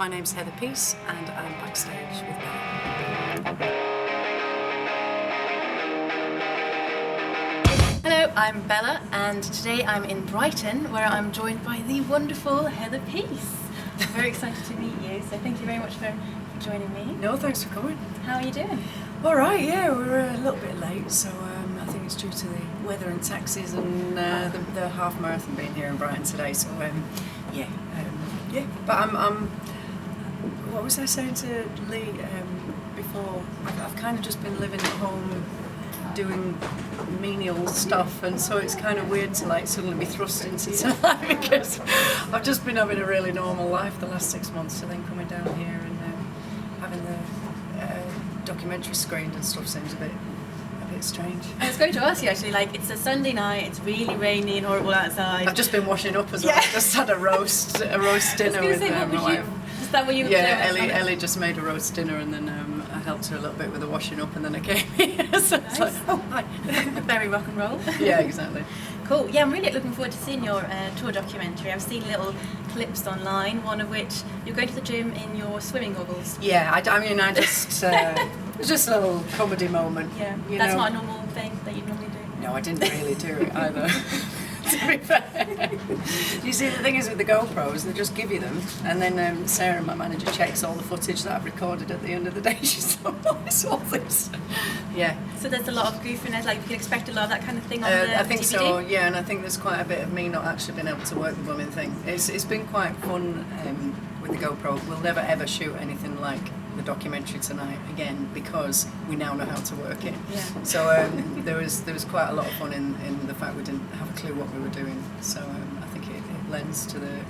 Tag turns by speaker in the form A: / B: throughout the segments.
A: My name's Heather Peace and I'm Backstage with Bella.
B: Hello, I'm Bella and today I'm in Brighton where I'm joined by the wonderful Heather Peace. I'm very excited to meet you, so thank you very much for joining me.
A: No, thanks for coming.
B: How are you doing?
A: All right, yeah, we're a little bit late, so I think it's due to the weather and taxis and the half marathon being here in Brighton today. So yeah. But I'm. What was I saying to Lee before? I've kind of just been living at home, doing menial stuff, and so it's kind of weird to like suddenly be thrust into tonight because I've just been having a really normal life the last 6 months. So then coming down here and having the documentary screened and stuff seems a bit strange.
B: I was going to ask you actually, like it's a Sunday night, it's really rainy and horrible outside.
A: I've just been washing up as well.
B: Yeah.
A: I've just had a roast dinner with my wife.
B: Is that what you were doing?
A: Ellie just made a roast dinner and then I helped her a little bit with the washing up and then I came here. So
B: nice.
A: It's like, oh, hi.
B: Very rock and roll.
A: Yeah, exactly.
B: Cool. Yeah, I'm really looking forward to seeing your tour documentary. I've seen little clips online, one of which you're going to the gym in your swimming goggles.
A: Yeah, I just, it was just a little comedy moment.
B: Yeah,
A: you
B: that's
A: know.
B: not a normal thing that you normally do.
A: No, I didn't really do it either. To be fair. You see, the thing is with the GoPros, they just give you them, and then Sarah, my manager, checks all the footage that I've recorded at the end of the day. She's like, oh, I saw this. Yeah.
B: So there's a lot of goofiness, like you can expect a lot of that kind of thing on the
A: I think
B: DVD?
A: so, yeah, and I think there's quite a bit of me not actually being able to work the women thing. It's been quite fun with the GoPro. We'll never ever shoot anything like the documentary tonight again because we now know how to work it.
B: Yeah.
A: So there was quite a lot of fun in the fact we didn't have a clue what we were doing. So I think it lends to the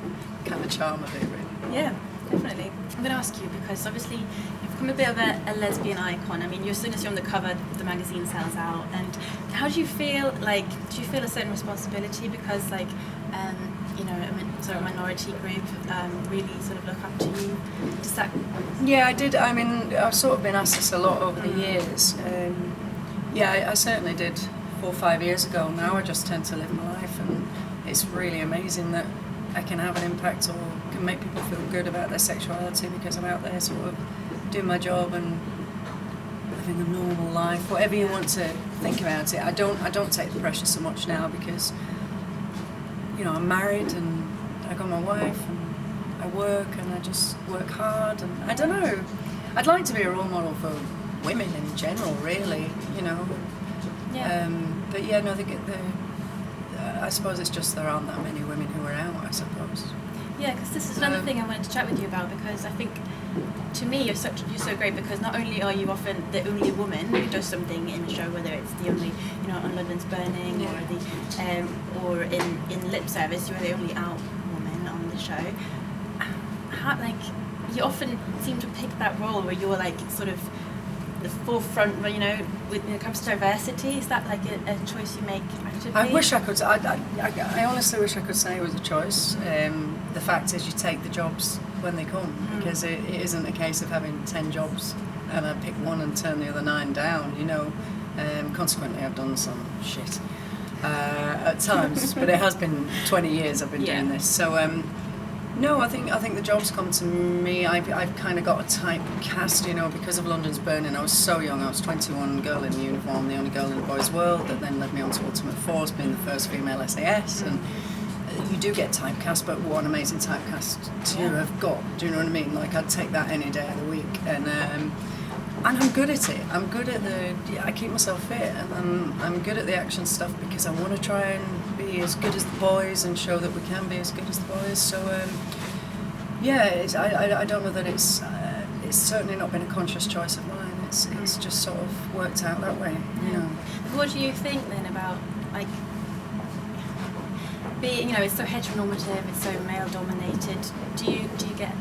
A: kind of charm of it, really.
B: Yeah, definitely. I'm going to ask you because obviously you've become a bit of a lesbian icon. I mean, as soon as you're on the cover, the magazine sells out. And how do you feel? Like, do you feel a certain responsibility because, like, you know, a minority group really sort of look up to you? Does that?
A: Yeah, I did. I mean, I've sort of been asked this a lot over the years. Yeah, I certainly did 4 or 5 years ago. Now I just tend to live my life, and it's really amazing that I can have an impact or can make people feel good about their sexuality because I'm out there sort of doing my job and living a normal life, whatever you want to think about it. I don't take the pressure so much now because, you know, I'm married and I got my wife and I work and I just work hard and I don't know. I'd like to be a role model for women in general, really, you know.
B: Yeah.
A: But yeah, no, I suppose it's just there aren't that many women who are out, I suppose.
B: Yeah, because this is another thing I wanted to chat with you about because I think to me you're so great because not only are you often the only woman who does something in the show, whether it's the only, you know, on London's Burning or in Lip Service, you're the only out woman on the show. How, like, you often seem to pick that role where you're like sort of the forefront, you know, when it comes to diversity. Is that like a choice you make actively?
A: I wish I could. I honestly wish I could say it was a choice. The fact is, you take the jobs when they come because it isn't a case of having 10 jobs and I pick one and turn the other 9 down. You know, consequently, I've done some shit at times, but it has been 20 years I've been doing this. So. No, I think the jobs come to me. I've kind of got a type cast, you know, because of London's Burning. I was so young. I was 21, girl in uniform, the only girl in the boys' world. That then led me on to Ultimate Force, being the first female SAS. And you do get typecast, but what an amazing typecast to have got. Do you know what I mean? Like I'd take that any day of the week. And I'm good at it. I'm good at I keep myself fit, and I'm good at the action stuff because I want to try and be as good as the boys and show that we can be as good as the boys. So I don't know that it's certainly not been a conscious choice of mine. It's just sort of worked out that way, you know.
B: What do you think then about like being, you know, it's so heteronormative, it's so male dominated. Do you get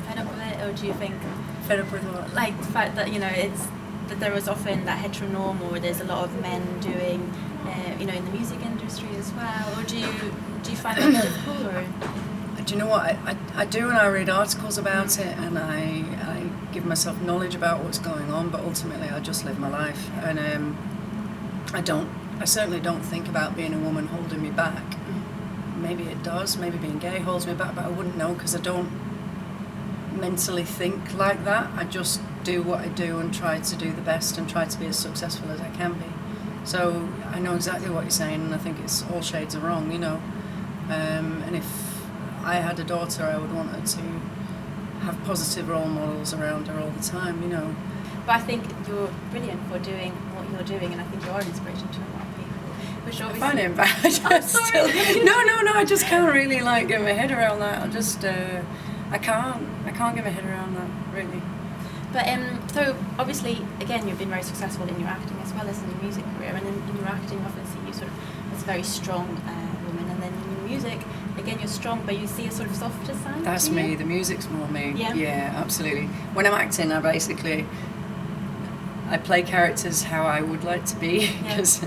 B: fed up with it, or do you think
A: Fed up with what?
B: like the fact that, you know, it's that there is often that heteronorm, or there's a lot of men doing, you know, in the music industry as well, or do you find it difficult, or?
A: Do you know what? I do, and I read articles about it, and I give myself knowledge about what's going on, but ultimately I just live my life, and I certainly don't think about being a woman holding me back. Maybe it does, maybe being gay holds me back, but I wouldn't know because I don't mentally think like that. I just do what I do and try to do the best and try to be as successful as I can be. So I know exactly what you're saying, and I think it's all shades of wrong, you know. And if I had a daughter, I would want her to have positive role models around her all the time, you know.
B: But I think you're brilliant for doing what you're doing, and I think you are an inspiration to a lot of people. Which
A: I
B: obviously
A: find it embarrassing. No, I just can't really like get my head around that. I can't get my head around that, really.
B: But so obviously, again, you've been very successful in your acting as well as in your music career. And in your acting, I often see you sort of as a very strong woman, and then in your music, again, you're strong, but you see a sort of softer side.
A: That's me. The music's more me.
B: Yeah,
A: Absolutely. When I'm acting, I play characters how I would like to be, because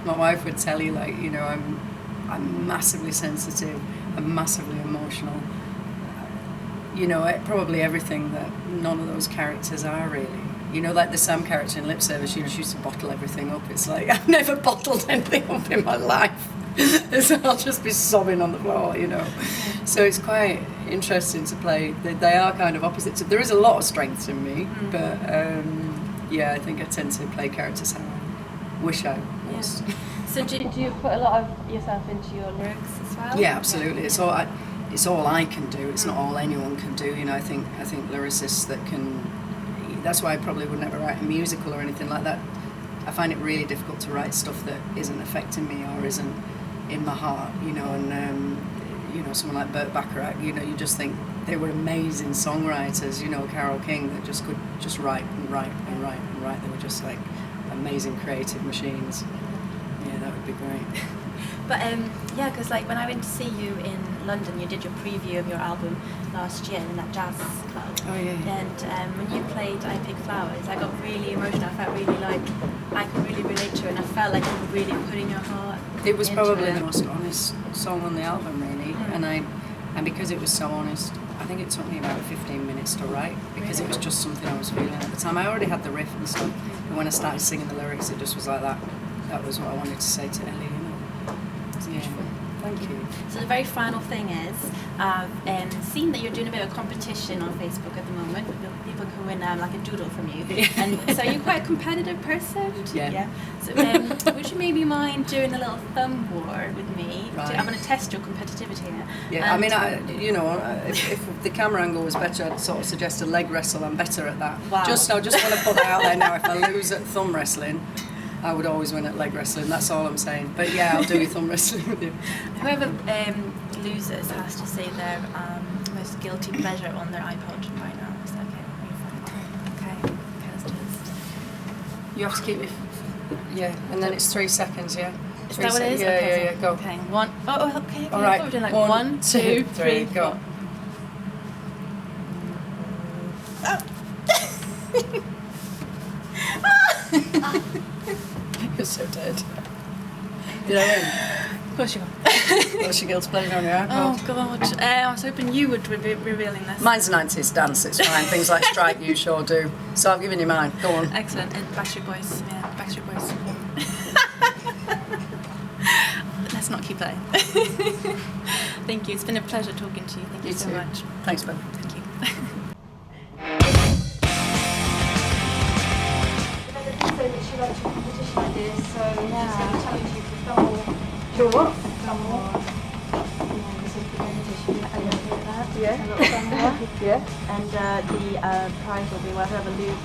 A: my wife would tell you, like, you know, I'm massively sensitive, I'm massively emotional. You know, probably everything that none of those characters are really. You know, like the Sam character in Lip Service, you know, she used to bottle everything up. It's like, I've never bottled anything up in my life. So I'll just be sobbing on the floor, you know. So it's quite interesting to play. They are kind of opposites. There is a lot of strength in me, but I think I tend to play characters how I wish I was.
B: Yeah. So do you put a lot of yourself into your lyrics as well?
A: Yeah, absolutely. It's all I can do. It's not all anyone can do. You know, I think lyricists that can. That's why I probably would never write a musical or anything like that. I find it really difficult to write stuff that isn't affecting me or isn't in my heart. You know, and you know, someone like Burt Bacharach. You know, you just think they were amazing songwriters. You know, Carole King, that just could just write and write and write and write. They were just like amazing creative machines. Yeah, that would be great.
B: But because like when I went to see you in London, you did your preview of your album last year in that jazz club.
A: Oh yeah.
B: And when you played "I Pick Flowers," I got really emotional. I felt really like I could really relate to it, and I felt like you were really putting your heart.
A: It was probably
B: it.
A: the most honest song on the album, really, and because it was so honest, I think it took me about 15 minutes to write, because it was just something I was feeling at the time. I already had the riff and stuff, but when I started singing the lyrics, it just was like that. That was what I wanted to say to Ellie.
B: Beautiful.
A: Thank you.
B: So the very final thing is, seeing that you're doing a bit of competition on Facebook at the moment, with people who win like a doodle from you, and so you're quite a competitive person.
A: Yeah.
B: So would you maybe mind doing a little thumb war with me?
A: Right.
B: I'm going to test your competitivity here.
A: Yeah, I mean, if the camera angle was better, I'd sort of suggest a leg wrestle. I'm better at that.
B: Wow.
A: I just want to put that out there now. If I lose at thumb wrestling, I would always win at leg wrestling. That's all I'm saying. But yeah, I'll do thumb wrestling with you.
B: Whoever loses has to say their most guilty pleasure on their iPod right now. Is that okay? Okay, let's do this.
A: You have to keep it. Yeah, and then it's 3 seconds. Yeah.
B: Is that what it is?
A: Yeah,
B: okay,
A: yeah. Go.
B: Okay, one. Oh, okay.
A: All right.
B: We're doing like
A: 1, 2, 3, go. You're so dead. Did I win?
B: Of course you are.
A: What's your guilty pleasure on your iPod?
B: Oh God, I was hoping you would be revealing this.
A: Mine's 90s dance, it's fine. Things like Strike You sure do. So I've given you mine. Go on.
B: Excellent. And Backstreet Boys. Yeah, Backstreet Boys. Let's not keep playing. Thank you. It's been a pleasure talking to you. Thank you so
A: too.
B: much.
A: Thanks, Ben.
B: Thank you.
C: She liked your competition ideas, so she's going to challenge you for some more.
A: Sure what?
C: Some more. This is the competition.
D: Yeah.
C: A little some more.
D: Yeah.
C: And the prize will be whoever loses is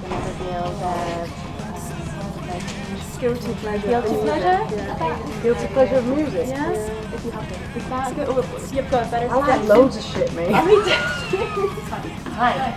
C: going to reveal their
D: Guilty pleasure.
C: guilty pleasure.
D: Yeah. Guilty pleasure of music.
C: Yes. If you have it. Is that good? You've got a better
D: I like loads of shit, mate.
C: Hi.